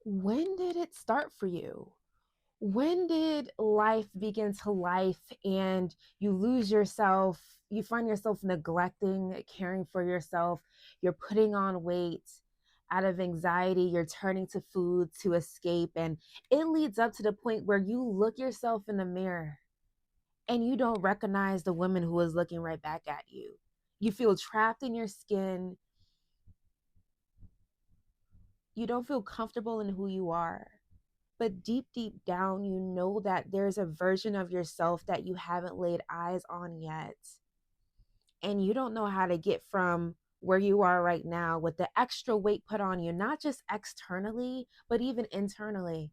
When did it start for you? When did life begin to life and you lose yourself? You find yourself neglecting, caring for yourself. You're putting on weight out of anxiety. You're turning to food to escape. And it leads up to the point where you look yourself in the mirror and you don't recognize the woman who is looking right back at you. You feel trapped in your skin. You don't feel comfortable in who you are. But deep, deep down, you know that there's a version of yourself that you haven't laid eyes on yet. And you don't know how to get from where you are right now with the extra weight put on you, not just externally, but even internally,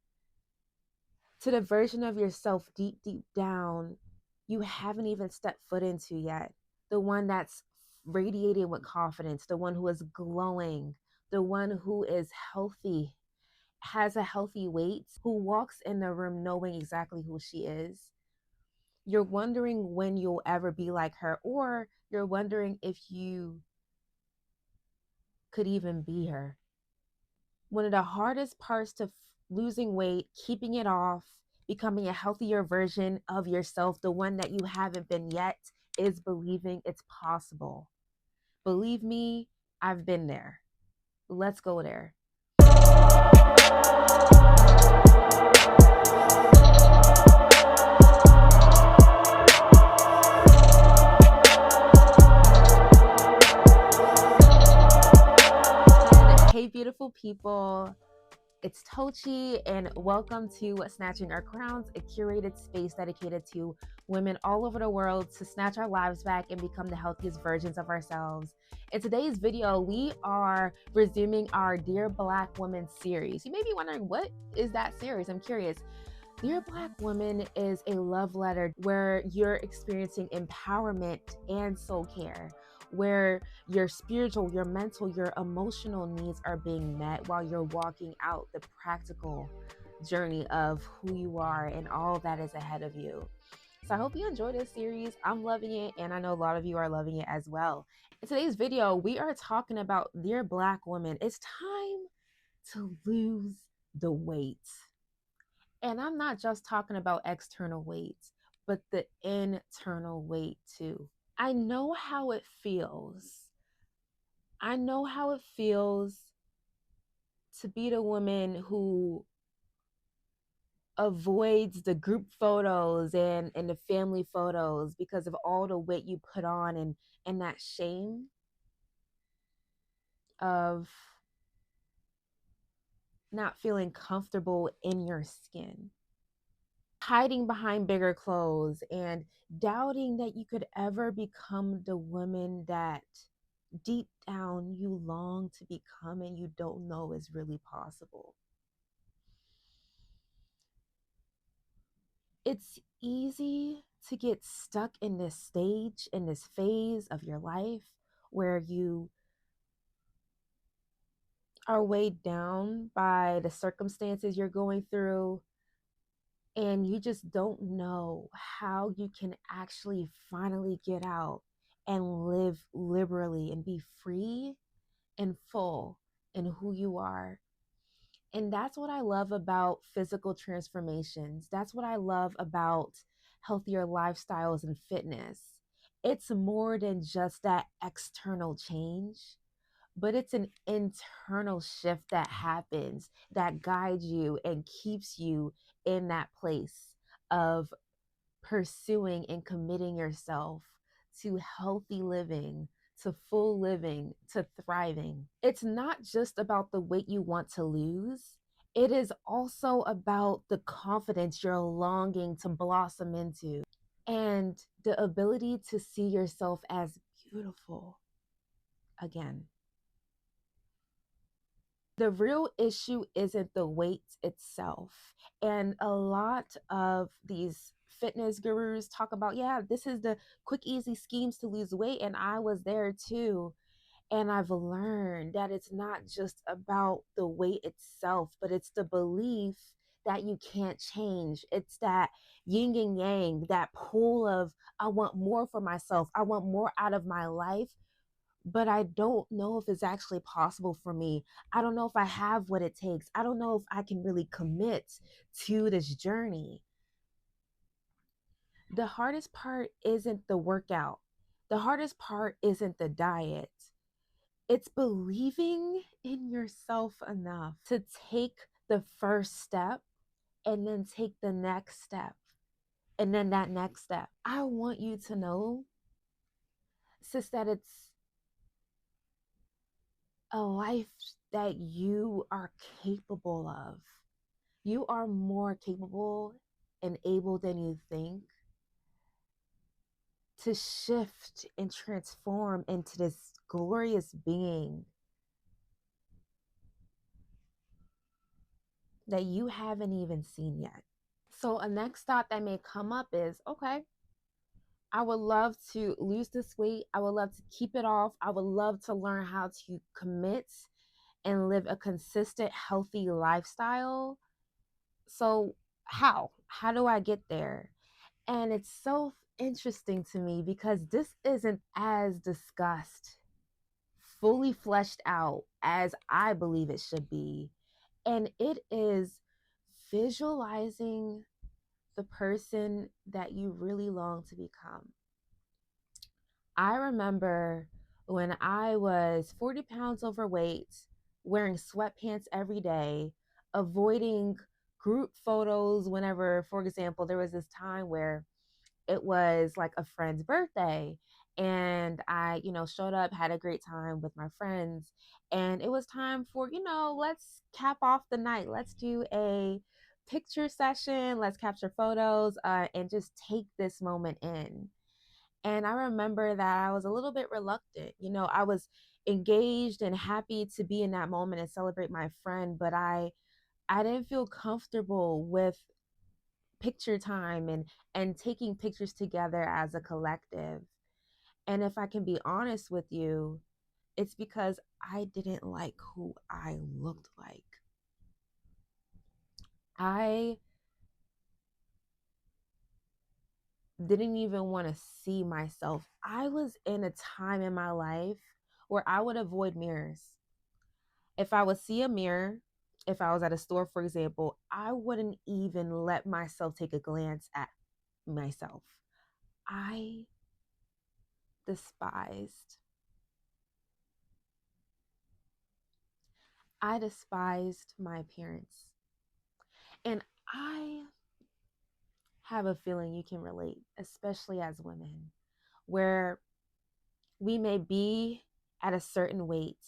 to the version of yourself deep, deep down you haven't even stepped foot into yet. The one that's radiating with confidence, the one who is glowing, the one who is healthy, has a healthy weight, who walks in the room knowing exactly who she is. You're wondering when you'll ever be like her, or you're wondering if you could even be her. One of the hardest parts to losing weight, keeping it off, becoming a healthier version of yourself, the one that you haven't been yet, is believing it's possible. Believe me, I've been there. Let's go there. Hey, beautiful people. It's Tochi, and welcome to Snatching Our Crowns, a curated space dedicated to women all over the world to snatch our lives back and become the healthiest versions of ourselves. In today's video, we are resuming our Dear Black Woman series. You may be wondering, what is that series? I'm curious. Dear Black Woman is a love letter where you're experiencing empowerment and soul care, where your spiritual, your mental, your emotional needs are being met while you're walking out the practical journey of who you are and all that is ahead of you. So I hope you enjoy this series. I'm loving it, and I know a lot of you are loving it as well. In today's video, we are talking about Dear Black Woman. It's time to lose the weight. And I'm not just talking about external weight, but the internal weight too. I know how it feels. I know how it feels to be the woman who avoids the group photos and the family photos because of all the weight you put on, and that shame of not feeling comfortable in your skin, hiding behind bigger clothes, and doubting that you could ever become the woman that deep down you long to become and you don't know is really possible. It's easy to get stuck in this stage, in this phase of your life where you are weighed down by the circumstances you're going through, and you just don't know how you can actually finally get out and live liberally and be free and full in who you are. And that's what I love about physical transformations. That's what I love about healthier lifestyles and fitness. It's more than just that external change, but it's an internal shift that happens that guides you and keeps you in that place of pursuing and committing yourself to healthy living, to full living, to thriving. It's not just about the weight you want to lose. It is also about the confidence you're longing to blossom into and the ability to see yourself as beautiful again. The real issue isn't the weight itself. And a lot of these fitness gurus talk about, yeah, this is the quick, easy schemes to lose weight. And I was there too. And I've learned that it's not just about the weight itself, but it's the belief that you can't change. It's that yin and yang, that pull of, I want more for myself, I want more out of my life, but I don't know if it's actually possible for me. I don't know if I have what it takes. I don't know if I can really commit to this journey. The hardest part isn't the workout. The hardest part isn't the diet. It's believing in yourself enough to take the first step and then take the next step and then that next step. I want you to know, sis, that it's a life that you are capable of. You are more capable and able than you think to shift and transform into this glorious being that you haven't even seen yet. So, a next thought that may come up is, okay, I would love to lose this weight. I would love to keep it off. I would love to learn how to commit and live a consistent, healthy lifestyle. So, how? How do I get there? And it's so interesting to me because this isn't as discussed, fully fleshed out as I believe it should be. And it is visualizing the person that you really long to become. I remember when I was 40 pounds overweight, wearing sweatpants every day, avoiding group photos whenever, for example, there was this time where it was like a friend's birthday and I, showed up, had a great time with my friends, and it was time for, let's cap off the night. Let's do a picture session. Let's capture photos and just take this moment in. And I remember that I was a little bit reluctant. I was engaged and happy to be in that moment and celebrate my friend, but I didn't feel comfortable with picture time and taking pictures together as a collective. And if I can be honest with you, it's because I didn't like who I looked like. I didn't even want to see myself. I was in a time in my life where I would avoid mirrors. If I would see a mirror, if I was at a store, for example, I wouldn't even let myself take a glance at myself. I despised. I despised my appearance. And I have a feeling you can relate, especially as women, where we may be at a certain weight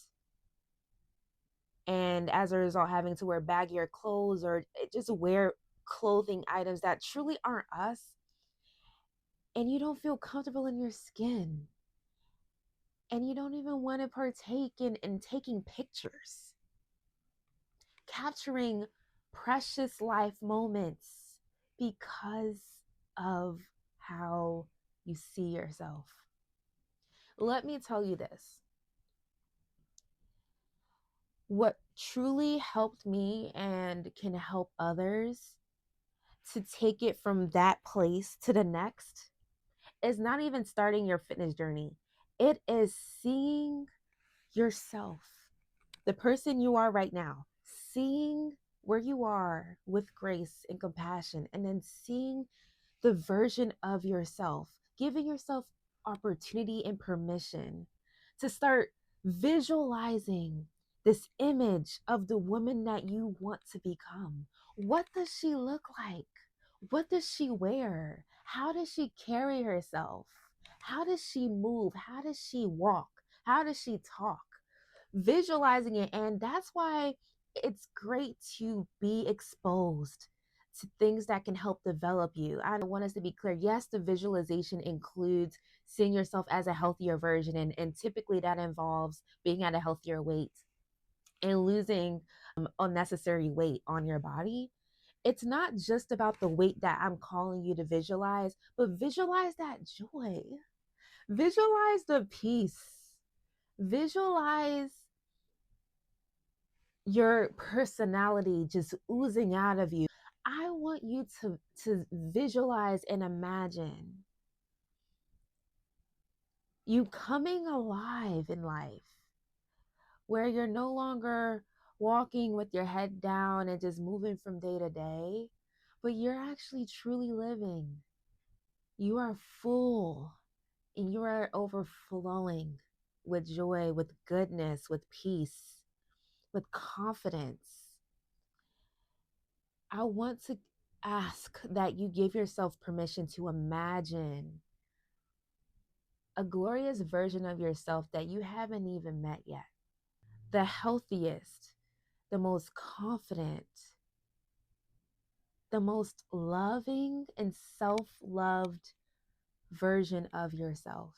and as a result having to wear baggier clothes or just wear clothing items that truly aren't us, and you don't feel comfortable in your skin and you don't even want to partake in taking pictures, capturing precious life moments because of how you see yourself. Let me tell you this. What truly helped me and can help others to take it from that place to the next is not even starting your fitness journey. It is seeing yourself, the person you are right now, seeing where you are with grace and compassion, and then seeing the version of yourself, giving yourself opportunity and permission to start visualizing this image of the woman that you want to become. What does she look like? What does she wear? How does she carry herself? How does she move? How does she walk? How does she talk? Visualizing it. And that's why it's great to be exposed to things that can help develop you. I want us to be clear. Yes, the visualization includes seeing yourself as a healthier version. And typically that involves being at a healthier weight and losing unnecessary weight on your body. It's not just about the weight that I'm calling you to visualize, but visualize that joy. Visualize the peace. Visualize your personality just oozing out of you. I want you to visualize and imagine you coming alive in life, where you're no longer walking with your head down and just moving from day to day, but you're actually truly living. You are full and you are overflowing with joy, with goodness, with peace, with confidence. I want to ask that you give yourself permission to imagine a glorious version of yourself that you haven't even met yet. The healthiest, the most confident, the most loving and self-loved version of yourself.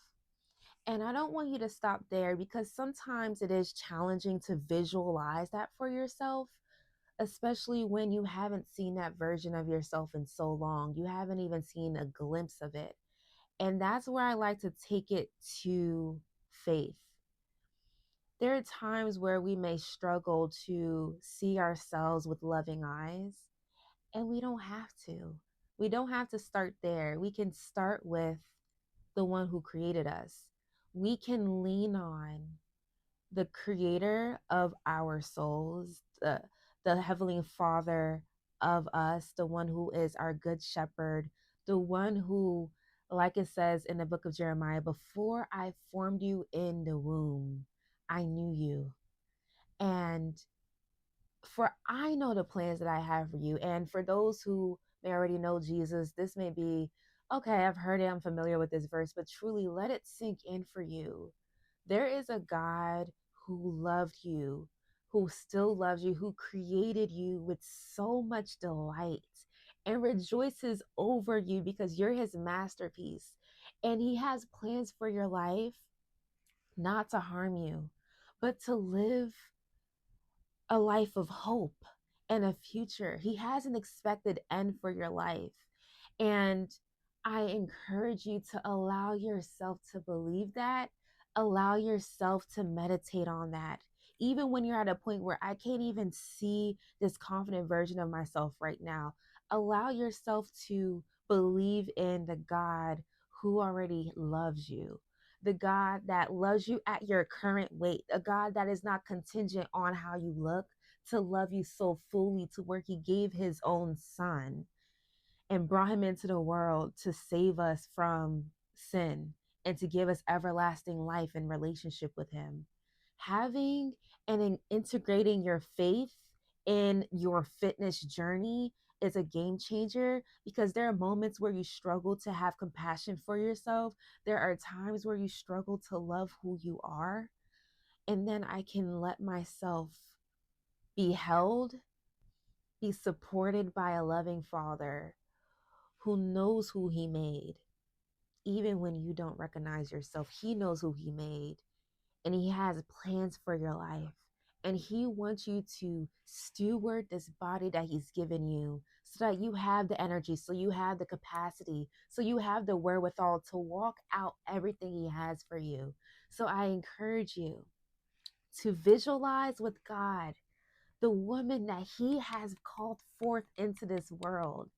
And I don't want you to stop there, because sometimes it is challenging to visualize that for yourself, especially when you haven't seen that version of yourself in so long. You haven't even seen a glimpse of it. And that's where I like to take it to faith. There are times where we may struggle to see ourselves with loving eyes, and we don't have to. We don't have to start there. We can start with the one who created us. We can lean on the creator of our souls, the Heavenly Father of us, the one who is our good shepherd, the one who, like it says in the book of Jeremiah, before I formed you in the womb, I knew you. And for I know the plans that I have for you. And for those who may already know Jesus, this may be, okay, I've heard it, I'm familiar with this verse, but truly let it sink in for you. There is a God who loved you, who still loves you, who created you with so much delight and rejoices over you because you're his masterpiece. And he has plans for your life, not to harm you, but to live a life of hope and a future. He has an expected end for your life. And I encourage you to allow yourself to believe that, allow yourself to meditate on that. Even when you're at a point where I can't even see this confident version of myself right now, allow yourself to believe in the God who already loves you, the God that loves you at your current weight, a God that is not contingent on how you look, to love you so fully to where he gave his own son and brought him into the world to save us from sin and to give us everlasting life in relationship with him. Having and integrating your faith in your fitness journey is a game changer, because there are moments where you struggle to have compassion for yourself. There are times where you struggle to love who you are. And then I can let myself be held, be supported by a loving father who knows who he made. Even when you don't recognize yourself, he knows who he made, and he has plans for your life. And he wants you to steward this body that he's given you so that you have the energy, so you have the capacity, so you have the wherewithal to walk out everything he has for you. So I encourage you to visualize with God the woman that he has called forth into this world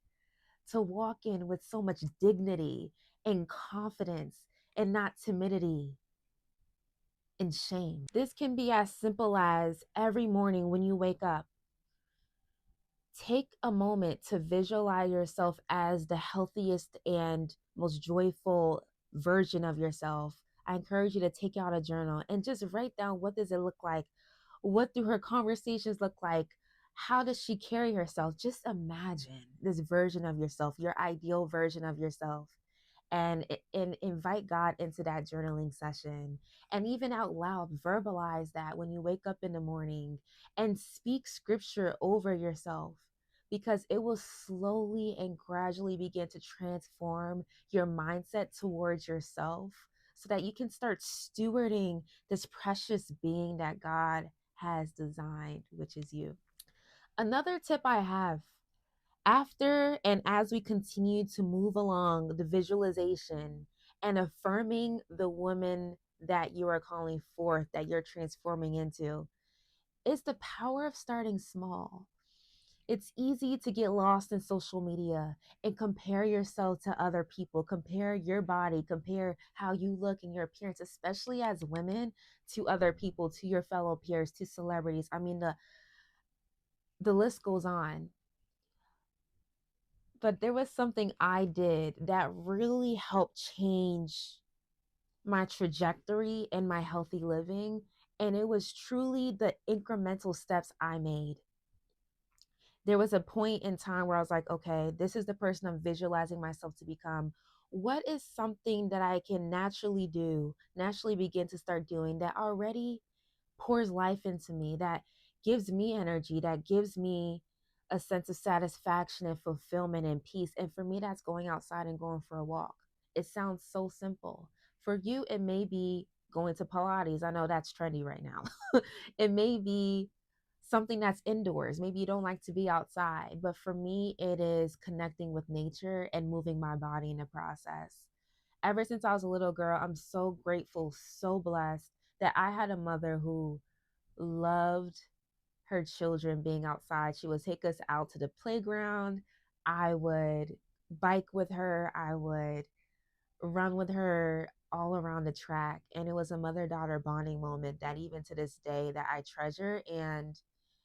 to walk in with so much dignity and confidence and not timidity and shame. This can be as simple as every morning when you wake up, take a moment to visualize yourself as the healthiest and most joyful version of yourself. I encourage you to take out a journal and just write down, what does it look like? What do her conversations look like? How does she carry herself? Just imagine this version of yourself, your ideal version of yourself, and invite God into that journaling session. And even out loud, verbalize that when you wake up in the morning and speak scripture over yourself, because it will slowly and gradually begin to transform your mindset towards yourself so that you can start stewarding this precious being that God has designed, which is you. Another tip I have, after and as we continue to move along the visualization and affirming the woman that you are calling forth, that you're transforming into, is the power of starting small. It's easy to get lost in social media and compare yourself to other people, compare your body, compare how you look and your appearance, especially as women, to other people, to your fellow peers, to celebrities. I mean, the list goes on. But there was something I did that really helped change my trajectory and my healthy living. And it was truly the incremental steps I made. There was a point in time where I was like, okay, this is the person I'm visualizing myself to become. What is something that I can naturally do, naturally begin to start doing that already pours life into me, that gives me energy, that gives me a sense of satisfaction and fulfillment and peace? And for me, that's going outside and going for a walk. It sounds so simple. For you, it may be going to Pilates. I know that's trendy right now. It may be something that's indoors. Maybe you don't like to be outside, but for me, it is connecting with nature and moving my body in the process. Ever since I was a little girl, I'm so grateful, so blessed that I had a mother who loved her children being outside. She would take us out to the playground. I would bike with her. I would run with her all around the track. And it was a mother daughter bonding moment that even to this day that I treasure and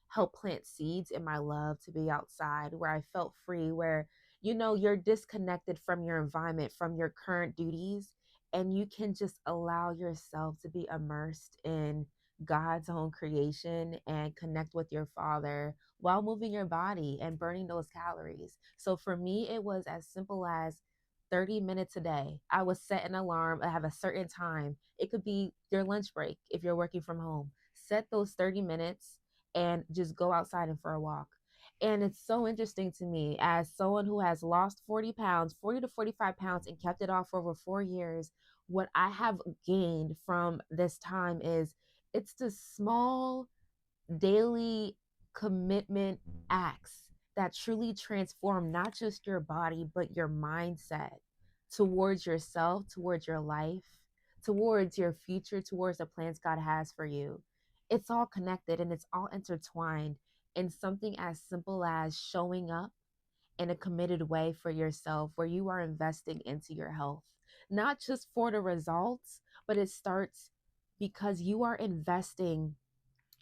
help plant seeds in my love to be outside, where I felt free, where you're disconnected from your environment, from your current duties, and you can just allow yourself to be immersed in God's own creation and connect with your father while moving your body and burning those calories. So for me, it was as simple as 30 minutes a day. I would set an alarm. I have a certain time. It could be your lunch break if you're working from home. Set those 30 minutes and just go outside and for a walk. And it's so interesting to me as someone who has lost 40 pounds, 40 to 45 pounds, and kept it off for over 4 years. What I have gained from this time is it's the small daily commitment acts that truly transform not just your body, but your mindset towards yourself, towards your life, towards your future, towards the plans God has for you. It's all connected and it's all intertwined in something as simple as showing up in a committed way for yourself, where you are investing into your health, not just for the results, but it starts because you are investing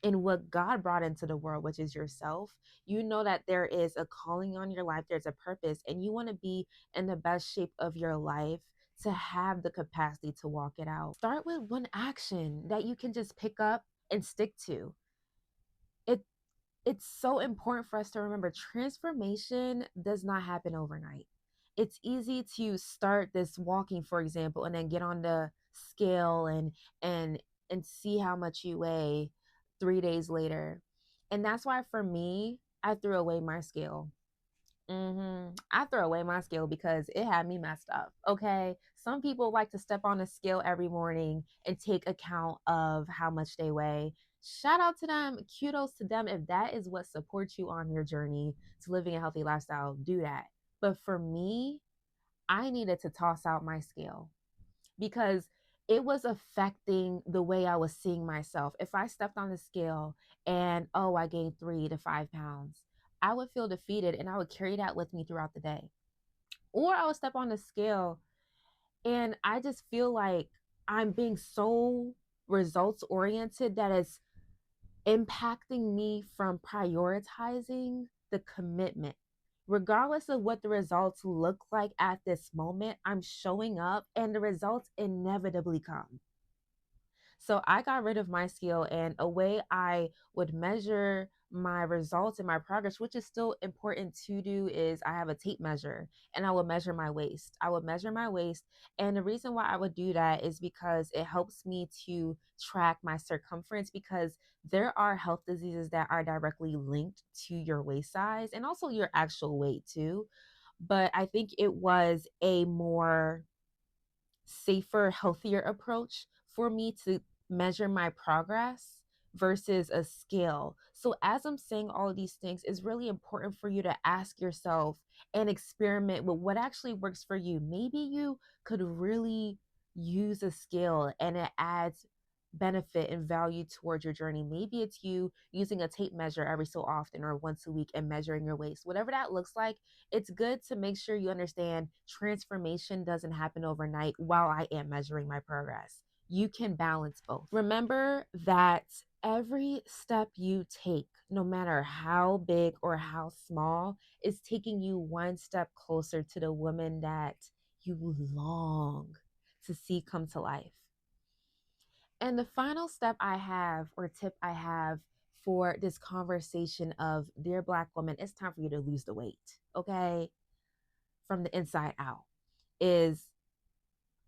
in what God brought into the world, which is yourself. You know that there is a calling on your life, there's a purpose, and you want to be in the best shape of your life to have the capacity to walk it out. Start with one action that you can just pick up and stick to. It it's so important for us to remember transformation does not happen overnight. It's easy to start this walking, for example, and then get on the scale and and see how much you weigh 3 days later. And that's why for me, I threw away my scale. I threw away my scale because it had me messed up. Okay. Some people like to step on a scale every morning and take account of how much they weigh. Shout out to them. Kudos to them. If that is what supports you on your journey to living a healthy lifestyle, do that. But for me, I needed to toss out my scale because it was affecting the way I was seeing myself. If I stepped on the scale and, oh, I gained 3 to 5 pounds, I would feel defeated and I would carry that with me throughout the day. Or I would step on the scale and I just feel like I'm being so results oriented that it's impacting me from prioritizing the commitment. Regardless of what the results look like at this moment, I'm showing up and the results inevitably come. So I got rid of my scale, and a way I would measure my results and my progress, which is still important to do, is I have a tape measure and I would measure my waist. I would measure my waist. And the reason why I would do that is because it helps me to track my circumference, because there are health diseases that are directly linked to your waist size and also your actual weight too. But I think it was a more safer, healthier approach for me to measure my progress versus a scale. So, as I'm saying all of these things, it's really important for you to ask yourself and experiment with what actually works for you. Maybe you could really use a scale and it adds benefit and value towards your journey. Maybe it's you using a tape measure every so often or once a week and measuring your waist. Whatever that looks like, it's good to make sure you understand transformation doesn't happen overnight while I am measuring my progress. You can balance both. Remember that every step you take, no matter how big or how small, is taking you one step closer to the woman that you long to see come to life. And the final step I have, or tip I have for this conversation of, dear Black woman, it's time for you to lose the weight, okay? From the inside out, is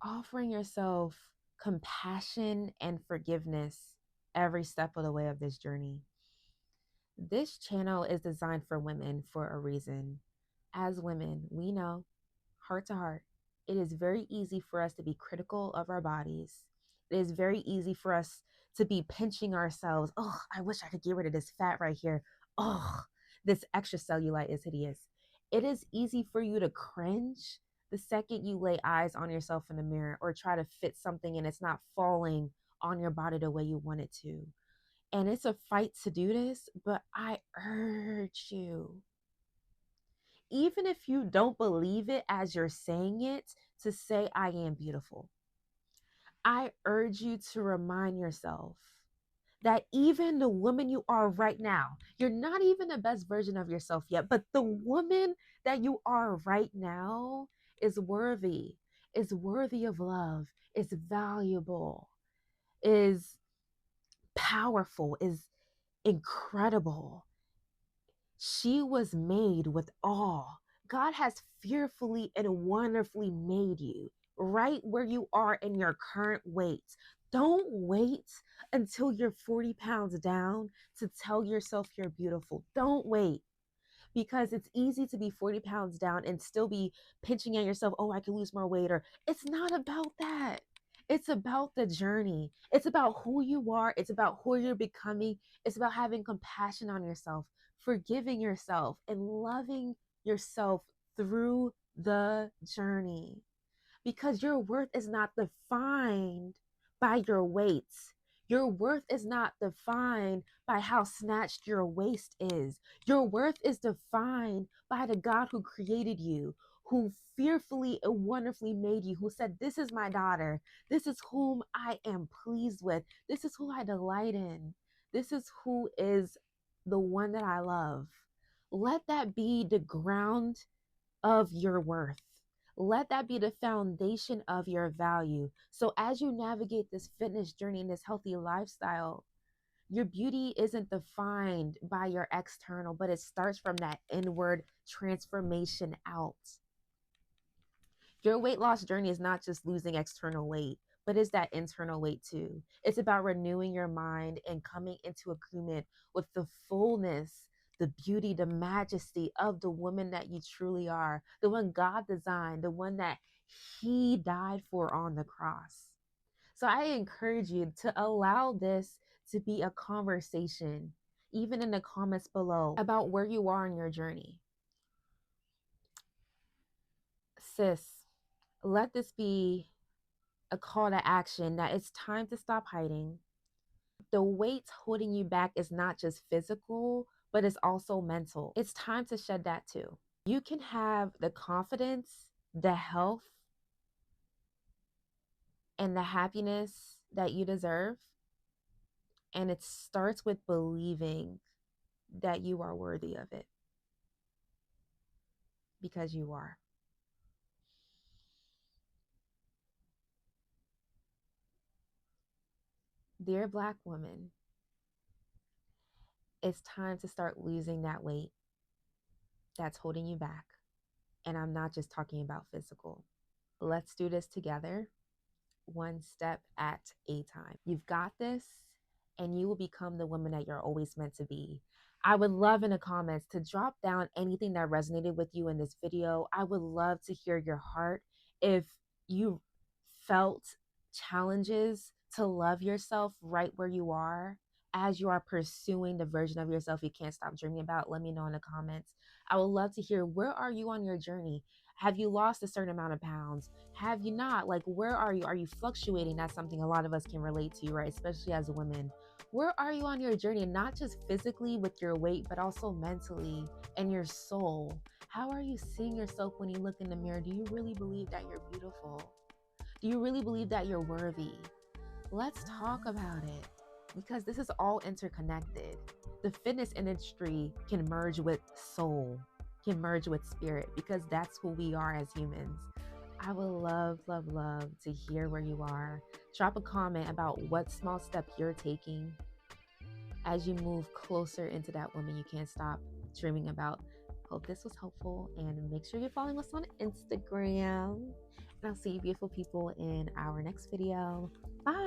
offering yourself compassion and forgiveness every step of the way of this journey. This channel is designed for women for a reason. As women, we know, heart to heart, it is very easy for us to be critical of our bodies. It is very easy for us to be pinching ourselves. Oh, I wish I could get rid of this fat right here. Oh, this extra cellulite is hideous. It is easy for you to cringe the second you lay eyes on yourself in the mirror or try to fit something and it's not falling on your body the way you want it to. And it's a fight to do this, but I urge you, even if you don't believe it as you're saying it, to say, I am beautiful. I urge you to remind yourself that even the woman you are right now, you're not even the best version of yourself yet, but the woman that you are right now is worthy of love, is valuable, is powerful, is incredible. She was made with awe. God has fearfully and wonderfully made you right where you are in your current weight. Don't wait until you're 40 pounds down to tell yourself you're beautiful. Don't wait, because it's easy to be 40 pounds down and still be pinching at yourself. Oh, I can lose more weight. Or it's not about that. It's about the journey. It's about who you are. It's about who you're becoming. It's about having compassion on yourself, forgiving yourself, and loving yourself through the journey, because your worth is not defined by your weight. Your worth is not defined by how snatched your waist is. Your worth is defined by the God who created you, who fearfully and wonderfully made you, who said, this is my daughter. This is whom I am pleased with. This is who I delight in. This is who is the one that I love. Let that be the ground of your worth. Let that be the foundation of your value. So as you navigate this fitness journey and this healthy lifestyle, your beauty isn't defined by your external, but it starts from that inward transformation out. Your weight loss journey is not just losing external weight, but it's that internal weight too. It's about renewing your mind and coming into agreement with the fullness, the beauty, the majesty of the woman that you truly are, the one God designed, the one that He died for on the cross. So I encourage you to allow this to be a conversation, even in the comments below, about where you are in your journey. Sis, let this be a call to action that it's time to stop hiding. The weight holding you back is not just physical, but it's also mental. It's time to shed that too. You can have the confidence, the health, and the happiness that you deserve. And it starts with believing that you are worthy of it, because you are. Dear Black woman, it's time to start losing that weight that's holding you back. And I'm not just talking about physical. Let's do this together, one step at a time. You've got this, and you will become the woman that you're always meant to be. I would love in the comments to drop down anything that resonated with you in this video. I would love to hear your heart. If you felt challenges to love yourself right where you are, as you are pursuing the version of yourself you can't stop dreaming about, let me know in the comments. I would love to hear, where are you on your journey? Have you lost a certain amount of pounds? Have you not? Like, where are you? Are you fluctuating? That's something a lot of us can relate to, right? Especially as women. Where are you on your journey? Not just physically with your weight, but also mentally and your soul. How are you seeing yourself when you look in the mirror? Do you really believe that you're beautiful? Do you really believe that you're worthy? Let's talk about it, because this is all interconnected. The fitness industry can merge with soul, can merge with spirit, because that's who we are as humans. I would love, love, love to hear where you are. Drop a comment about what small step you're taking as you move closer into that woman you can't stop dreaming about. Hope this was helpful, and make sure you're following us on Instagram. And I'll see you beautiful people in our next video. Bye.